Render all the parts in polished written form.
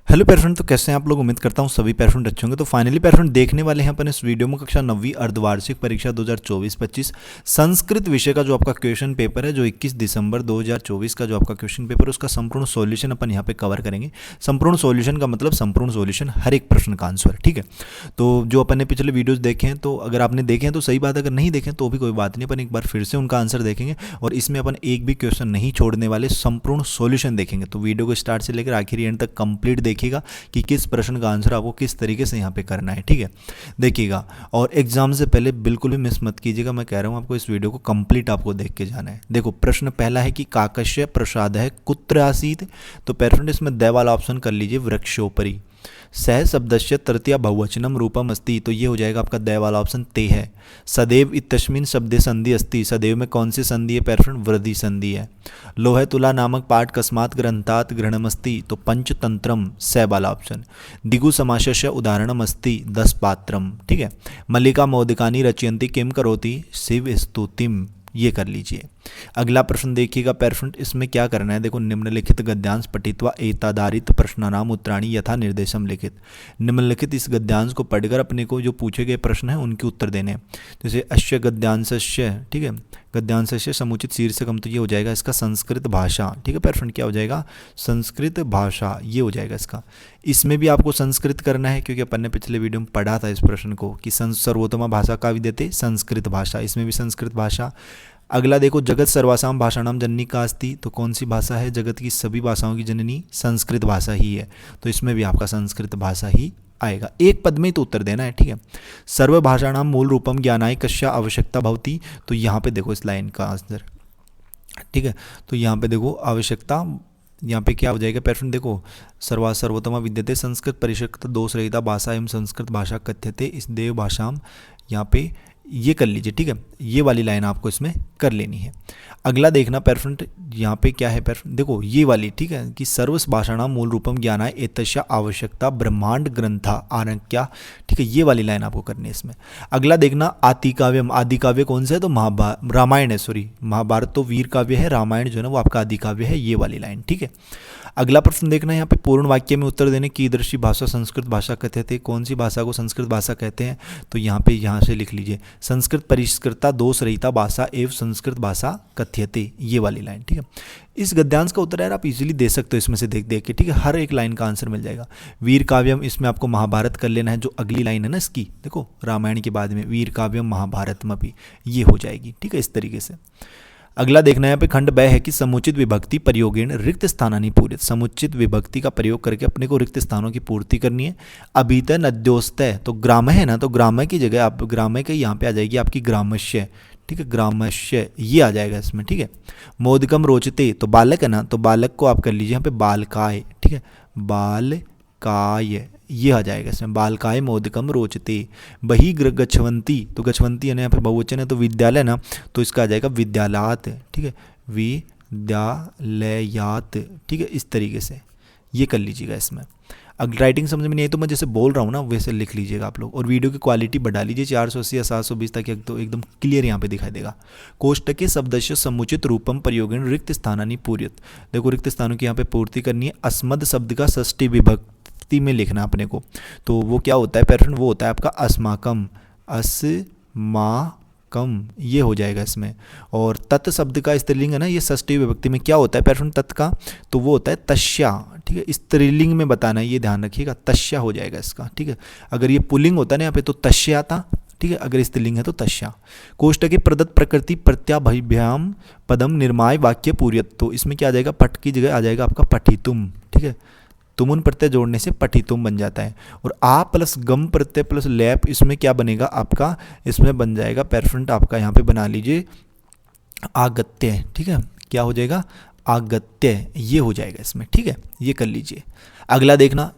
Hello पैरफ्रेंड, तो कैसे हैं आप लोग। उम्मीद करता हूं सभी पैरफ्रेंड अच्छे होंगे। तो फाइनली पैरफ्रेंड देखने वाले हैं अपन इस वीडियो में कक्षा 9वीं अर्धवार्षिक परीक्षा 2024-25 संस्कृत विषय का जो आपका क्वेश्चन पेपर है, जो 21 दिसंबर 2024 का जो आपका क्वेश्चन पेपर है उसका संपूर्ण सॉल्यूशन अपन यहाँ पे कवर करेंगे। संपूर्ण सॉल्यूशन का मतलब संपूर्ण सॉल्यूशन, हर एक प्रश्न का आंसर, ठीक है। तो जो अपन ने पिछले वीडियोज़ देखे हैं, तो अगर आपने देखे हैं तो सही बात है, अगर नहीं देखें तो भी कोई बात नहीं, अपन एक बार फिर से उनका आंसर देखेंगे और इसमें अपन एक भी क्वेश्चन नहीं छोड़ने वाले, संपूर्ण सॉल्यूशन देखेंगे। तो वीडियो को स्टार्ट से लेकर आखिरी एंड तक कंप्लीट देखिएगा कि किस प्रश्न का आंसर आपको किस तरीके से यहाँ पे करना है, ठीक है। देखिएगा, और एग्जाम से पहले बिल्कुल भी मिस मत कीजिएगा। मैं कह रहा हूँ आपको इस वीडियो को कंप्लीट आपको देख के जाना है। देखो, प्रश्न पहला है कि काकस्य प्रसाद है कुत्र आसीत। तो पैरफ्रेंड इसमें द वाला ऑप्शन कर लीजिए, वृक्षोपरि। सह शब्दस्य तृतीया बहुवचनम रूपम अस्ति। तो ये हो जाएगा आपका द वाला ऑप्शन ते है। सदैव इतस्मिन शब्दे संधि अस्ति। सदैव में कौन सी संधि है पैरफ्रेंड? वृद्धि संधि है। लोहे तुला नामक पाठ कस्मात् ग्रंथात् ग्रहणमस्ति। तो पंचतंत्रम, स वाला ऑप्शन। दिगु समासस्य उदाहरणम अस्ति 10 पात्रम, ठीक है। मल्लिका मोदिकानि रचयन्ति किम करोति शिव स्तुतिम। ये कर लीजिए। अगला प्रश्न देखिएगा पैरफ्रेंड, इसमें क्या करना है। देखो, निम्नलिखित गद्यांश पठित्वा एताधारित प्रश्नानाम उत्तराणि यथा निर्देशम लिखित। निम्नलिखित इस गद्यांश को पढ़कर अपने को जो पूछे गए प्रश्न हैं उनके उत्तर देने हैं। जैसे अश्य गद्यांशस्य, ठीक है, गद्यांशस्य समुचित शीर्षकम। तो ये हो जाएगा इसका संस्कृत भाषा, ठीक है पैरफ्रेंड। क्या हो जाएगा? संस्कृत भाषा, ये हो जाएगा इसका। इसमें भी आपको संस्कृत करना है, क्योंकि अपन ने पिछले वीडियो में पढ़ा था इस प्रश्न को कि सर्वोत्तम भाषा का विद्यते संस्कृत भाषा। इसमें भी संस्कृत भाषा। अगला देखो, जगत सर्वासाम भाषाणाम जननी का अस्ति। तो कौन सी भाषा है जगत की सभी भाषाओं की जननी? संस्कृत भाषा ही है। तो इसमें भी आपका संस्कृत भाषा ही आएगा। एक पद में ही तो उत्तर देना है, ठीक है। सर्व भाषाणाम मूल रूपम ज्ञानाय कस्या आवश्यकता भवति। तो यहाँ पे देखो इस लाइन का आंसर, ठीक है। तो यहाँ पे देखो आवश्यकता, यहाँ पे क्या हो जाएगा पैरफ्रेंड? देखो, सर्वोत्तमा विद्यते संस्कृत परिषद दोष रहिता भाषा एवं संस्कृत भाषा कथ्यते इस देव भाषाम। यहाँ पे ये कर लीजिए, ठीक है। ये वाली लाइन आपको इसमें कर लेनी है। अगला देखना पैरफ्रेंड, यहाँ पे क्या है पैरफ्रेंड? देखो ये वाली, ठीक है, कि सर्व भाषाणाम मूल रूपम ज्ञानाय एतस्या आवश्यकता ब्रह्मांड ग्रंथा आरण्या, ठीक है। ये वाली लाइन आपको करनी है इसमें। अगला देखना, आदिकाव्यम। आदिकाव्य कौन सा है? तो रामायण है, सॉरी महाभारत तो वीर काव्य है, रामायण जो है ना वो आपका आदिकाव्य है। ये वाली लाइन, ठीक है। अगला प्रश्न देखना, यहाँ पे पूर्ण वाक्य में उत्तर देने की कीदृशी भाषा संस्कृत भाषा कहते थे। कौन सी भाषा को संस्कृत भाषा कहते हैं? तो यहाँ पे यहाँ से लिख लीजिए, संस्कृत परिष्कृता दोष रहिता भाषा एवं संस्कृत भाषा कथ्यते। ये वाली लाइन, ठीक है। इस गद्यांश का उत्तर यार आप इजीली दे सकते हो इसमें से देख देख के, ठीक है। हर एक लाइन का आंसर मिल जाएगा। वीर काव्यम, इसमें आपको महाभारत कर लेना है, जो अगली लाइन है ना इसकी। देखो, रामायण के बाद में वीर काव्यम महाभारतमपि, ये हो जाएगी, ठीक है, इस तरीके से। अगला देखना है यहाँ पे खंड ब है कि समुचित विभक्ति प्रयोगेण रिक्त स्थानानि पूरित। समुचित विभक्ति का प्रयोग करके अपने को रिक्त स्थानों की पूर्ति करनी है। अभीत नद्योस्तय, तो ग्राम है ना, तो ग्राम की जगह आप ग्राम के यहाँ पे आ जाएगी आपकी ग्रामस्य, ठीक है, ग्रामस्य, ये आ जाएगा इसमें, ठीक है। मोदकम रोचते, तो बालक है ना, तो बालक को आप कर लीजिए यहाँ पे बालकाय, ठीक है, बालकाय, ये आ जाएगा इसमें, बालकाय मोदकम रोचते। बही गच्छवंती, तो गच्छवंती है ना यहाँ पे बहुवचन है, तो विद्यालय ना, तो इसका आ जाएगा विद्यालयात, ठीक है, विद्यालयात, ठीक है, इस तरीके से ये कर लीजिएगा इसमें। अगर राइटिंग समझ में नहीं है तो मैं जैसे बोल रहा हूँ ना वैसे लिख लीजिएगा आप लोग, और वीडियो की क्वालिटी बढ़ा लीजिए 480 या 720 तक, तो एकदम क्लियर यहाँ पे दिखाई देगा। कोष्टके शब्दस्य समुचित रूपम प्रयोगेण रिक्त स्थानानि पूर्यत। देखो, रिक्त स्थानों की यहाँ पे पूर्ति करनी है। अस्मद शब्द का षष्ठी विभक्ति में लिखना अपने को, तो वो क्या होता है पैरफ्रेंड? वो होता है आपका अस्माकम, अस्माकम, ये हो जाएगा इसमें। और तत् शब्द का स्त्रीलिंग है ना, ये षष्ठी विभक्ति में क्या होता है पैरफ्रेंड? तत् का, तो वो होता है तस्या, ठीक है। स्त्रीलिंग में बताना है, ये ध्यान रखिएगा, तस्या हो जाएगा इसका, ठीक है। अगर ये पुल्लिंग होता है ना यहाँ पे तो तस्या था, ठीक है, अगर स्त्रीलिंग है तो तस्या। कोष्टके प्रदत्त प्रकृति प्रत्याभ्याम पदम निर्माय वाक्य पूर्यत। तो इसमें क्या आ जाएगा? पठ की जगह आ जाएगा आपका पठितुम, ठीक है। तुमुन प्रत्यय जोड़ने से पठितुम बन जाता है। और आ प्लस गम प्रत्यय प्लस लैप, इसमें क्या बनेगा आपका? इसमें बन जाएगा पैरफ्रेंड आपका, यहाँ पे बना लीजिए आगत्य, ठीक है। क्या हो जाएगा? आगत्य, ये हो जाएगा इसमें, ठीक है, ये कर लीजिए। अगला देखना,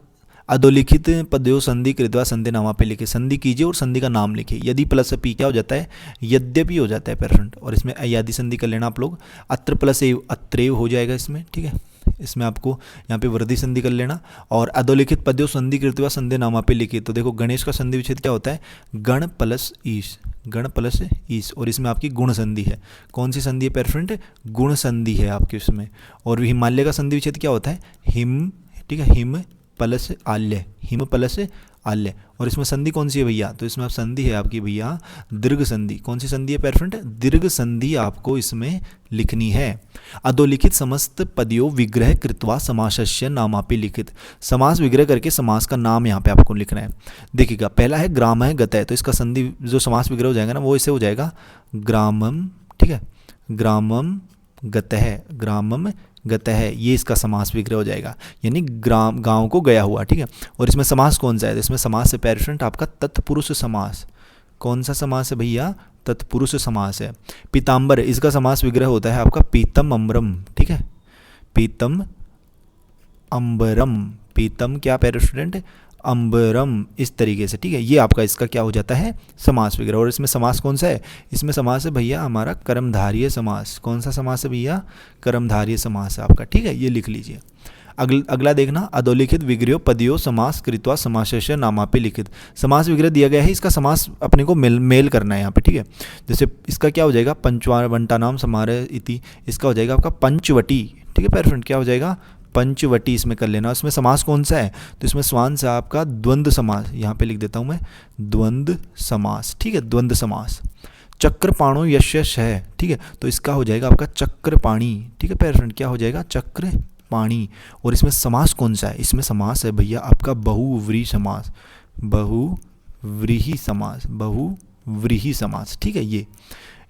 अधोलिखित पदयो संधि कृत्वा संधि नामा पे लिखे। संधि कीजिए और संधि का नाम लिखिए। यदि प्लस पी क्या हो जाता है? यद्यपि हो जाता है पैरफ्रेंड, और इसमें अयादि संधि कर लेना आप लोग। अत्र प्लस एव अत्रेव हो जाएगा इसमें, ठीक है। इसमें आपको यहाँ पे वृद्धि संधि कर लेना। और अधोलिखित पदयो संधि कृत्वा संधि नामा पे लिखिए। तो देखो, गणेश का संधि विच्छेद क्या होता है? गण प्लस ईश, गण प्लस ईश, और इसमें आपकी गुण संधि है। कौन सी संधि है पैरफ्रेंड? गुण संधि है आपकी उसमें। और हिमालय का संधि विच्छेद क्या होता है? हिम, ठीक है, हिम प्लस आल्य, हिम प्लस आल्य। और इसमें संधि कौन सी है भैया, तो इसमें आप संधि है आपकी भैया दीर्घ संधि। कौन सी संधि है पेरफ्रेंड, दीर्घ संधि आपको इसमें लिखनी है। अधोलिखित समस्त पदयों विग्रह कृत्वा समासस्य नामापि लिखित। समास विग्रह करके समास का नाम यहाँ पे आपको लिखना है। देखिएगा पहला है ग्राम है गत है, तो इसका संधि जो समास विग्रह हो जाएगा ना वो इसे हो जाएगा ग्रामम, ठीक है, ग्रामम गतः, ग्रामम गतः, ये इसका समास विग्रह हो जाएगा, यानी ग्राम गांव को गया हुआ, ठीक है। और इसमें समास कौन सा है, तो इसमें समास है पेरेंट आपका तत्पुरुष समास। कौन सा समास है भैया, तत्पुरुष समास है। पीताम्बर, इसका समास विग्रह होता है आपका पीतम अम्बरम, ठीक है, पीतम अम्बरम, पीतम क्या पेरेंट अम्बरम, इस तरीके से, ठीक है। ये आपका इसका क्या हो जाता है समास विग्रह। और इसमें समास कौन सा है, इसमें समास है भैया हमारा कर्मधारय समास। कौन सा समास है भैया, कर्मधारय समास है आपका, ठीक है, ये लिख लीजिए। अगला देखना, अधोलिखित विग्रह पदयों समास कृत्वा समासस्य नामापि लिखित। समास विग्रह दिया गया है, इसका समास अपने को मेल करना है यहाँ पे, ठीक है। जैसे इसका क्या हो जाएगा पंचवटानाम समारोह इति, इसका हो जाएगा आपका पंचवटी, ठीक है पेरेंट, क्या हो जाएगा पंचवटी, इसमें कर लेना। इसमें समास कौन सा है, तो इसमें स्वान से आपका द्वंद्व समास, यहाँ पे लिख देता हूँ मैं द्वंद्व समास, ठीक है, द्वंद्व समास। चक्रपाणो यस्य है, ठीक है, तो इसका हो जाएगा आपका चक्रपाणी, ठीक है पेरेंट, क्या हो जाएगा चक्रपाणी। और इसमें समास कौन सा है, इसमें समास है भैया आपका बहुव्रीहि समास, बहुव्रीहि समास, बहुव्रीहि समास, ठीक है। ये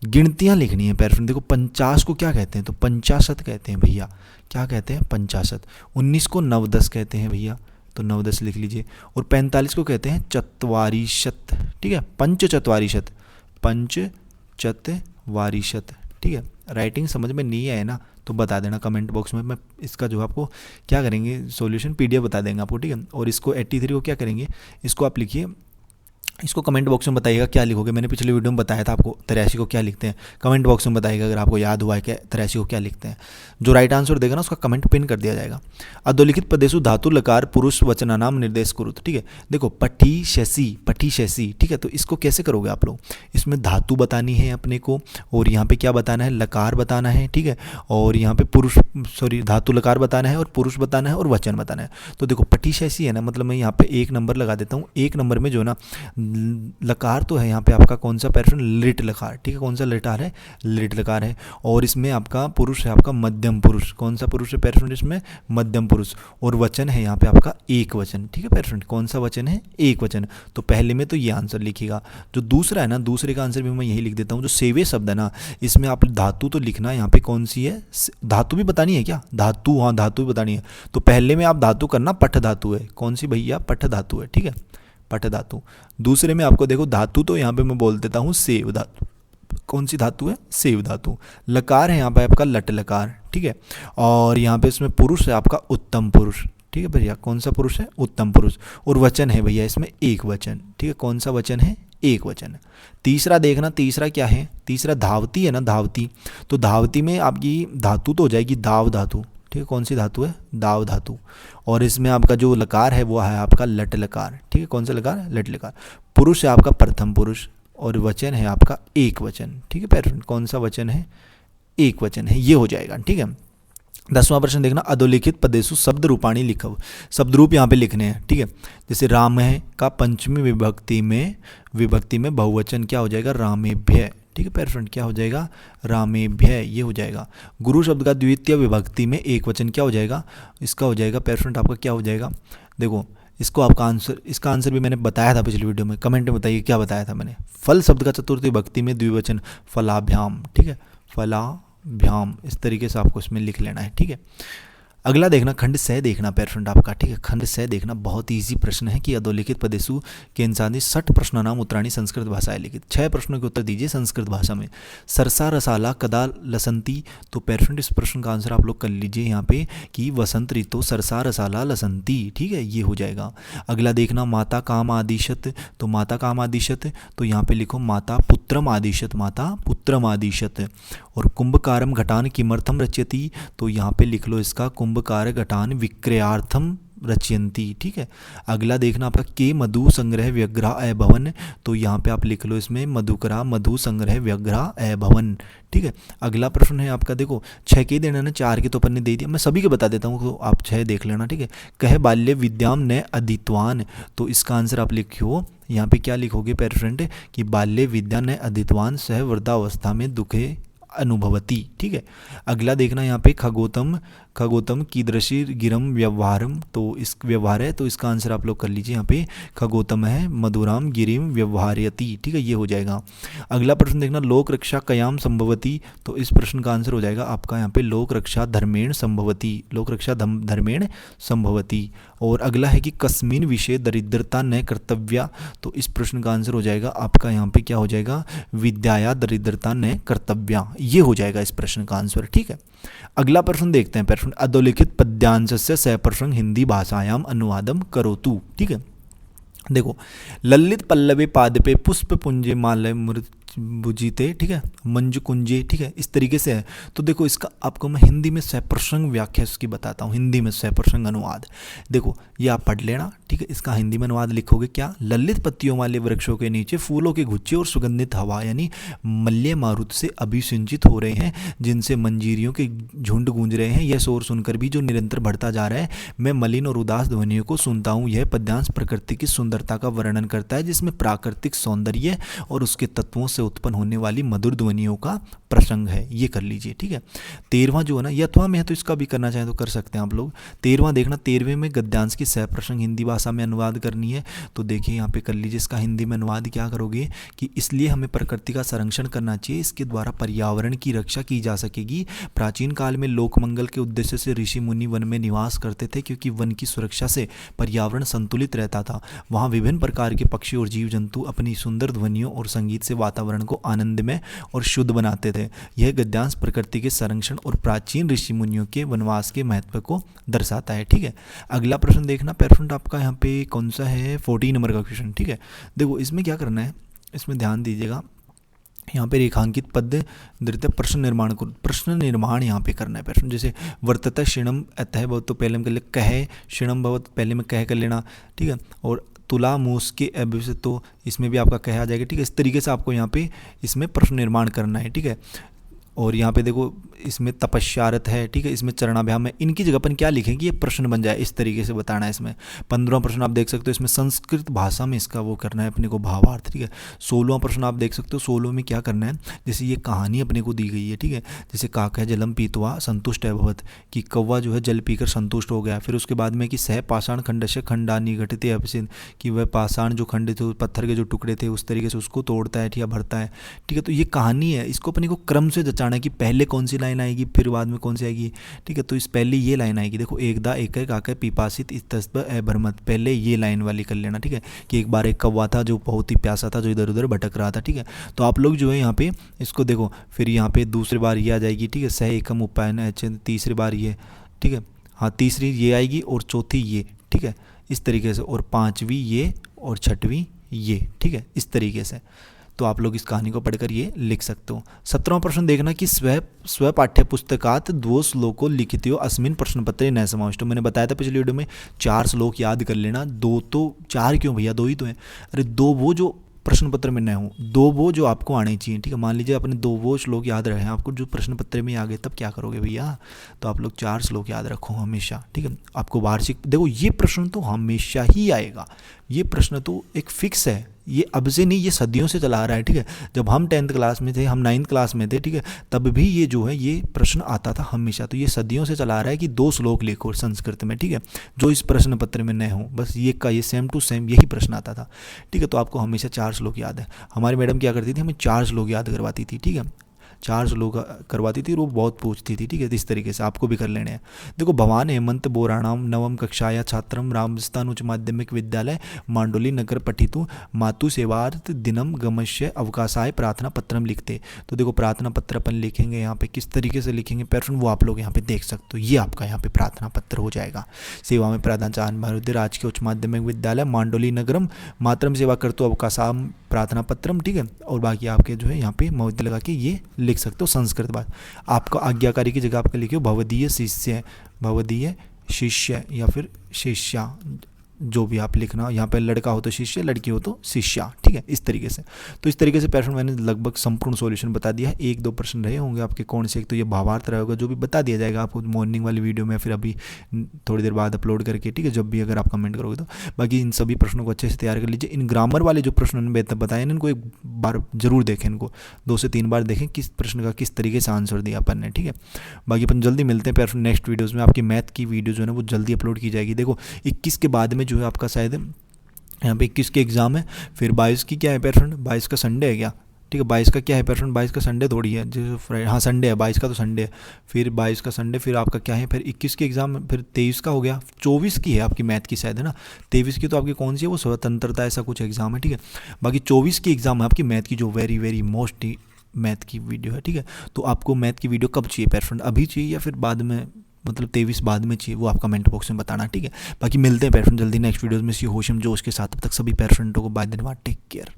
गिनतियाँ लिखनी है पेरेंट। देखो 50 को क्या कहते हैं, तो 50 कहते हैं भैया, क्या कहते हैं 50। 19 को 9-10 कहते हैं भैया, तो 9-10 लिख लीजिए। और 45 को कहते हैं चत्वारिशत, ठीक है, पंचचत्वारिशत, पंचचत्वारिशत, ठीक है। राइटिंग समझ में नहीं आए ना तो बता देना कमेंट बॉक्स में, मैं इसका जो आपको क्या करेंगे सॉल्यूशन PDF बता देंगे आपको, ठीक है। और इसको 83 को क्या करेंगे, इसको आप लिखिए, इसको कमेंट बॉक्स में बताइएगा क्या लिखोगे। मैंने पिछले वीडियो में बताया था आपको 83 को क्या लिखते हैं, कमेंट बॉक्स में बताइएगा अगर आपको याद हुआ है कि 83 को क्या लिखते हैं। जो राइट आंसर देगा ना उसका कमेंट पिन कर दिया जाएगा। अधोलिखित पदेषु धातु लकार पुरुष वचनानाम निर्देश कुरुत, ठीक है। देखो पठीष्यसि, पठीष्यसि, ठीक है, तो इसको कैसे करोगे आप लोग, इसमें धातु बतानी है अपने को, और यहाँ पे क्या बताना है लकार बताना है, ठीक है, और यहाँ पे पुरुष धातु लकार बताना है और पुरुष बताना है और वचन बताना है। तो देखो पठीष्यसि है ना, मतलब मैं यहाँ पे 1 नंबर लगा देता हूँ। 1 नंबर में जो ना लकार तो है यहाँ पे आपका कौन सा पेरेंट लिट लकार, ठीक है, कौन सा लकार है लिट लकार है। और इसमें आपका पुरुष है आपका मध्यम पुरुष, कौन सा पुरुष है पेरेंट इसमें मध्यम पुरुष। और वचन है यहाँ पे आपका एक वचन, ठीक है पेरेंट, कौन सा वचन है एक वचन। तो पहले में तो ये आंसर लिखिएगा। जो दूसरा है ना, दूसरे का आंसर भी मैं यही लिख देता हूँ। जो सेवे शब्द है ना, इसमें आप धातु तो लिखना यहाँ पे कौन सी है, धातु भी बतानी है क्या, धातु, हाँ धातु भी बतानी है। तो पहले में आप धातु करना पठ धातु है, कौन सी भैया पठ धातु है, ठीक है, पठ धातु। दूसरे में आपको देखो धातु तो यहाँ पे मैं बोल देता हूँ सेव धातु, कौन सी धातु है सेव धातु। लकार है यहाँ पे आपका लट लकार, ठीक है। और यहाँ पे इसमें पुरुष है आपका उत्तम पुरुष, ठीक है भैया, कौन सा पुरुष है उत्तम पुरुष। और वचन है भैया इसमें एक वचन, ठीक है, कौन सा वचन है एक वचन। तीसरा देखना, तीसरा क्या है, तीसरा धावती है ना, धावती। तो धावती में आपकी धातु तो हो जाएगी दाव धातु, ठीक है, कौन सी धातु है दाव धातु। और इसमें आपका जो लकार है वो है आपका लट लकार, ठीक है, कौन सा लकार लट लकार। पुरुष है आपका प्रथम पुरुष और वचन है आपका एक वचन, ठीक है पेरेंट, कौन सा वचन है एक वचन है, ये हो जाएगा, ठीक है। 10वां प्रश्न देखना, अधोलिखित पदेषु शब्द रूपाणी लिखव। शब्द रूप यहाँ पे लिखने हैं, ठीक है। जैसे राम है का पंचमी विभक्ति में बहुवचन क्या हो जाएगा रामेभ्य, ठीक है पेरेंट, क्या हो जाएगा रामेभ्य, ये हो जाएगा। गुरु शब्द का द्वितीय विभक्ति में एक वचन क्या हो जाएगा, इसका हो जाएगा पेरेंट आपका क्या हो जाएगा। देखो इसको आपका आंसर, इसका आंसर भी मैंने बताया था पिछली वीडियो में, कमेंट में बताइए क्या बताया था मैंने। फल शब्द का चतुर्थी विभक्ति में द्विवचन फलाभ्याम, ठीक है, फलाभ्याम, इस तरीके से आपको इसमें लिख लेना है, ठीक है। अगला देखना, खंड सह देखना पेरेंट आपका, ठीक है, खंड सह देखना बहुत इजी प्रश्न है कि अधोलिखित पदेषु के अनुसार 60 प्रश्नानाम उत्तराणि संस्कृत भाषाएं लिखित। 6 प्रश्नों के उत्तर दीजिए संस्कृत भाषा में। सरसा रसाला कदा लसंती, तो पेरेंट इस प्रश्न का आंसर आप लोग कर लीजिए यहाँ पे कि वसंत ऋतु सरसा रसाला लसंती, ठीक है, ये हो जाएगा। अगला देखना, माता काम आदिशत, तो माता काम आदिशत, तो यहाँ पे लिखो माता पुत्रम आदिशत, माता पुत्रम आदिशत। और कुंभकारम घटान किमर्थम रच्यति, तो यहाँ पे लिख लो इसका कुंभकार घटान विक्रयार्थम रचयन्ति, ठीक है। अगला देखना आपका के मधु संग्रह व्यग्रा अभवन, तो यहाँ पे आप लिख लो इसमें मधुकरा मधु संग्रह व्यग्रा अभवन, ठीक है। अगला प्रश्न है आपका, देखो 6 के देना ना, 4 के तो अपन ने दे दिया, मैं सभी के बता देता हूँ तो आप 6 देख लेना, ठीक है। कह बाल्य विद्याम न अधीतवान, तो इसका आंसर आप लिखियो, यहाँ पे क्या लिखोगे पेरेंट कि बाल्य विद्या न अधीतवान सह वृद्धावस्था में दुखे अनुभवती, ठीक है। अगला देखना यहाँ पे खगोतम कीदृशी गिरम व्यवहारम, तो इस व्यवहार है, तो इसका आंसर आप लोग कर लीजिए, यहाँ पे खगोतम है मधुराम गिरिम व्यवहार्यति, ठीक है, ये हो जाएगा। अगला प्रश्न देखना लोक रक्षा कयाम संभवती, तो इस प्रश्न का आंसर हो जाएगा आपका यहाँ पे लोक रक्षा धर्मेण संभवती, लोक रक्षा धर्मेण संभवती। और अगला है कि कस्मिन विषय दरिद्रता न कर्तव्या, तो इस प्रश्न का आंसर हो जाएगा आपका यहाँ पे क्या हो जाएगा विद्याया दरिद्रता न कर्तव्या, ये हो जाएगा इस प्रश्न का आंसर, ठीक है। अगला प्रश्न देखते हैं, प्रश्न अधोलिखित पद्यांशस्य सप्रश्न हिंदी भाषायाम अनुवादम करोतु, ठीक है। देखो ललित पल्लवे पादपे पुष्प पुंजे मालय मृत बुझीते, ठीक है, मंजु कुंजे, ठीक है, इस तरीके से है। तो देखो इसका आपको मैं हिंदी में सप्रसंग व्याख्या इसकी बताता हूँ, हिंदी में सप्रसंग अनुवाद। देखो ये आप पढ़ लेना, ठीक है। इसका हिंदी में अनुवाद लिखोगे क्या, ललित पत्तियों वाले वृक्षों के नीचे फूलों के गुच्छे और सुगंधित हवा यानी मल्य मारुत से अभिसिंचित हो रहे हैं, जिनसे मंजीरियों के झुंड गूंज रहे हैं। यह शोर सुनकर भी जो निरंतर बढ़ता जा रहा है, मैं मलिन और उदास ध्वनियों को सुनता हूँ। यह पद्यांश प्रकृति की सुंदरता का वर्णन करता है, जिसमें प्राकृतिक सौंदर्य और उसके तत्वों से उत्पन्न होने वाली मधुर ध्वनियों का प्रसंग है। ये कर लीजिए, ठीक है। 13वां जो है ना, ये अथवा में है तो इसका भी करना चाहें तो कर सकते हैं आप लोग। 13वां देखना, 13वें में गद्यांश की सप्रसंग हिंदी भाषा में अनुवाद करनी है, तो देखिए यहाँ पे कर लीजिए। इसका हिंदी में अनुवाद क्या करोगे कि इसलिए हमें प्रकृति का संरक्षण करना चाहिए, इसके द्वारा पर्यावरण की रक्षा की जा सकेगी। प्राचीन काल में लोकमंगल के उद्देश्य से ऋषि मुनि वन में निवास करते थे, क्योंकि वन की सुरक्षा से पर्यावरण संतुलित रहता था। वहाँ विभिन्न प्रकार के पक्षी और जीव जंतु अपनी सुंदर ध्वनियों और संगीत से वातावरण को आनंदमय और शुद्ध बनाते थे। यह गद्यांश प्रकृति के संरक्षण और प्राचीन ऋषि मुनियों के वनवास के महत्व को दर्शाता है, ठीक है। अगला प्रश्न देखना, पेरेंट आपका यहाँ पे कौन सा है, 14 नंबर का क्वेश्चन, ठीक है। देखो इसमें क्या करना है, इसमें ध्यान दीजिएगा, यहाँ पे रेखांकित पद नृत्य प्रश्न निर्माण को, प्रश्न निर्माण यहाँ पे करना है प्रश्न। जैसे वर्तता क्षीणम अतः बहुत, तो पहले में कर ले कह, क्षीणम बहुत पहले में कह कर लेना, ठीक है। और तुला मूस के अब से, तो इसमें भी आपका कह आ जाएगा, ठीक है। इस तरीके से आपको यहाँ पे इसमें प्रश्न निर्माण करना है, ठीक है। और यहाँ पे देखो इसमें तपस्यारत है, ठीक है, इसमें चरणाभ्याम है, इनकी जगह अपन क्या लिखेंगे ये प्रश्न बन जाए, इस तरीके से बताना है इसमें। 15वां प्रश्न आप देख सकते हो, इसमें संस्कृत भाषा में इसका वो करना है अपने को भावार्थ, ठीक है। 16वां प्रश्न आप देख सकते हो, 16 में क्या करना है, जैसे ये कहानी अपने को दी गई है, ठीक है। जैसे काका जलम पीतवा संतुष्ट अभवत, कि कौवा जो है जल पीकर संतुष्ट हो गया। फिर उसके बाद में कि सह पाषाण खंडस्य खंडानी घटते अपसिन, कि वह पाषाण जो खंड थे, पत्थर के जो टुकड़े थे उस तरीके से उसको तोड़ता है या भरता है, ठीक है। तो ये कहानी है, इसको अपने को क्रम से जचाना है कि पहले कौन सी लाइन आएगी फिर बाद में कौन सी आएगी, ठीक है। तो इस पहले ये लाइन आएगी, देखो एकदा एक काका पिपासित इस्तस्ब अभरमत, पहले ये लाइन वाली कर लेना, ठीक है। कि एक बार एक कौवा था जो बहुत ही प्यासा था, जो इधर उधर भटक रहा था, ठीक है। तो आप लोग जो है यहाँ पे इसको देखो, फिर यहाँ पे दूसरी बार ये आ जाएगी, ठीक है, सह एकम उपायन, तीसरी बार ये, ठीक है, हाँ तीसरी ये आएगी और चौथी ये, ठीक है, इस तरीके से, और 5वीं ये और 6वीं ये, ठीक है, इस तरीके से। तो आप लोग इस कहानी को पढ़कर ये लिख सकते हो। 17वां प्रश्न देखना कि स्व पाठ्य पुस्तकात 2 श्लोको लिखितो अस्मिन प्रश्न पत्रे न समाविष्टो। मैंने बताया था पिछले वीडियो में 4 श्लोक याद कर लेना, 2 तो 4 क्यों भैया, 2 ही तो हैं, अरे 2 वो जो प्रश्न पत्र में न हो, 2 वो जो आपको आने चाहिए, ठीक है। मान लीजिए अपने 2 वो श्लोक याद रहे आपको जो प्रश्न पत्र में आ गए, तब क्या करोगे भैया, तो आप लोग 4 श्लोक याद रखो हमेशा, ठीक है। आपको वार्षिक, देखो ये प्रश्न तो हमेशा ही आएगा, ये प्रश्न तो एक फिक्स है, ये अब से नहीं, ये सदियों से चला आ रहा है, ठीक है। जब हम 10th क्लास में थे, हम 9th क्लास में थे, ठीक है, तब भी ये जो है ये प्रश्न आता था हमेशा। तो ये सदियों से चला आ रहा है कि 2 श्लोक लिखो संस्कृत में, ठीक है, जो इस प्रश्न पत्र में न हो, बस ये का ये सेम टू सेम यही प्रश्न आता था, ठीक है। तो आपको हमेशा 4 श्लोक याद है। हमारी मैडम क्या करती थी, हमें 4 श्लोक याद करवाती थी, ठीक है, 4 श्लोक करवाती थी, वो बहुत पूछती थी, ठीक है। इस तरीके से आपको भी कर लेने हैं। देखो भवान हेमंत बोराणाम नवम कक्षाया छात्रम रामस्थान उच्च माध्यमिक विद्यालय मांडोली नगर पठितु मातु सेवार्थ दिनम गमश्य अवकाशाय प्रार्थना पत्रम लिखते। तो देखो प्रार्थना पत्र अपन लिखेंगे यहाँ पे, किस तरीके से लिखेंगे पैटर्न वो आप लोग यहाँ पे देख सकते हो। ये आपका यहाँ पे प्रार्थना पत्र हो जाएगा। सेवा में प्रार्थनाचार्य मारुति राजकीय उच्च माध्यमिक विद्यालय मांडोली नगरम मातरम सेवा करतु अवकाशाम प्रार्थना पत्रम, ठीक है। और बाकी आपके जो है यहाँ पे मौद्य लगा के ये लिख सकते हो संस्कृत बात। आपका आज्ञाकारी की जगह आपका लिखियो भवदीय शिष्य, भवदीय शिष्य या फिर शिष्या, जो भी आप लिखना, यहाँ पे लड़का हो तो शिष्य, लड़की हो तो शिष्या, ठीक है, इस तरीके से। तो इस तरीके से पैटर्न मैंने लगभग संपूर्ण सॉल्यूशन बता दिया है। 1-2 प्रश्न रहे होंगे आपके, कौन से, एक तो ये भावार्थ रहा होगा जो भी बता दिया जाएगा आपको मॉर्निंग वाली वीडियो में, फिर अभी थोड़ी देर बाद अपलोड करके, ठीक है, जब भी अगर आप कमेंट करोगे तो। बाकी इन सभी प्रश्नों को अच्छे से तैयार कर लीजिए। इन ग्रामर वाले जो प्रश्न मैंने बताए ना, इनको एक बार जरूर देखें, इनको 2 से 3 बार देखें किस प्रश्न का किस तरीके से आंसर दिया अपन ने, ठीक है। बाकी अपन जल्दी मिलते हैं पैटर्न नेक्स्ट वीडियोज़ में। आपकी मैथ की वीडियो जो है ना वो जल्दी अपलोड की जाएगी। देखो 21 के बाद में जो है आपका शायद यहाँ पे 21 के एग्ज़ाम है, फिर 22 की क्या है पैटर्न, 22 का संडे है क्या, ठीक है, 22 का क्या है पैटर्न, 22 का संडे थोड़ी है, जो फ्राइडे, हाँ संडे है, 22 का तो संडे है, फिर 22 का संडे, फिर आपका क्या है, फिर 21 की एग्ज़ाम, फिर 23 का हो गया, 24 की है आपकी मैथ की शायद, है ना, 23 की तो आपकी कौन सी है, वो स्वतंत्रता ऐसा कुछ एग्ज़ाम है, ठीक है। बाकी 24 की एग्ज़ाम है आपकी मैथ की, जो वेरी वेरी मोस्ट मैथ की वीडियो है, ठीक है। तो आपको मैथ की वीडियो कब चाहिए पैटर्न, अभी चाहिए या फिर बाद में, मतलब 23 बाद में चाहिए, वो आप कमेंट बॉक्स में बताना, ठीक है। बाकी मिलते हैं पैटर्न जल्दी नेक्स्ट वीडियोज़ में। सी होशम जोश के साथ, तब तक सभी पैरेंटों को बाय धन्यवाद, टेक केयर।